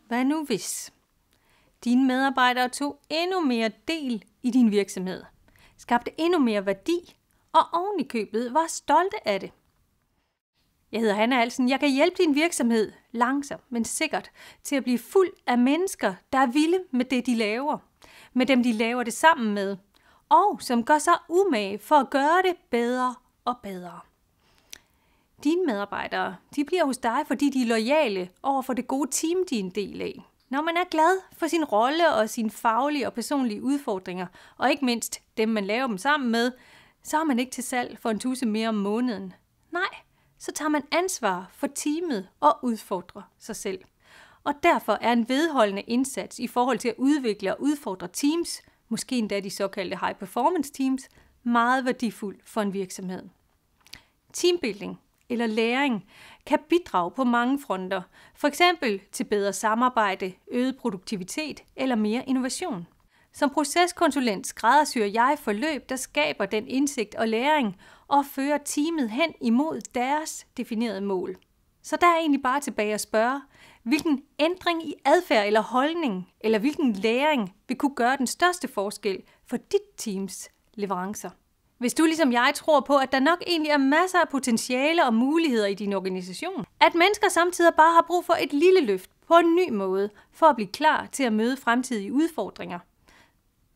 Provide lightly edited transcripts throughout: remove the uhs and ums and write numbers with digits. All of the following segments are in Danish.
Hvad nu hvis dine medarbejdere tog endnu mere del i din virksomhed, skabte endnu mere værdi og oven i købet var stolte af det? Jeg hedder Hanna Alsen. Jeg kan hjælpe din virksomhed langsomt, men sikkert til at blive fuld af mennesker, der er vilde med det, de laver. Med dem, de laver det sammen med. Og som gør sig umage for at gøre det bedre og bedre. Dine medarbejdere, de bliver hos dig, fordi de er loyale over for det gode team, de er en del af. Når man er glad for sin rolle og sine faglige og personlige udfordringer, og ikke mindst dem, man laver dem sammen med, så er man ikke til salg for en tusse mere om måneden. Nej, så tager man ansvar for teamet og udfordrer sig selv. Og derfor er en vedholdende indsats i forhold til at udvikle og udfordre teams, måske endda de såkaldte high performance teams, meget værdifuld for en virksomhed. Teambuilding eller læring kan bidrage på mange fronter, for eksempel til bedre samarbejde, øget produktivitet eller mere innovation. Som proceskonsulent skræddersyr jeg forløb, der skaber den indsigt og læring og fører teamet hen imod deres definerede mål. Så der er egentlig bare tilbage at spørge, hvilken ændring i adfærd eller holdning, eller hvilken læring vil kunne gøre den største forskel for dit teams leverancer. Hvis du ligesom jeg tror på, at der nok egentlig er masser af potentiale og muligheder i din organisation, at mennesker samtidig bare har brug for et lille løft på en ny måde, for at blive klar til at møde fremtidige udfordringer,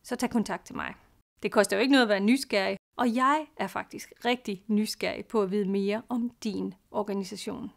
så tag kontakt til mig. Det koster jo ikke noget at være nysgerrig, og jeg er faktisk rigtig nysgerrig på at vide mere om din organisation.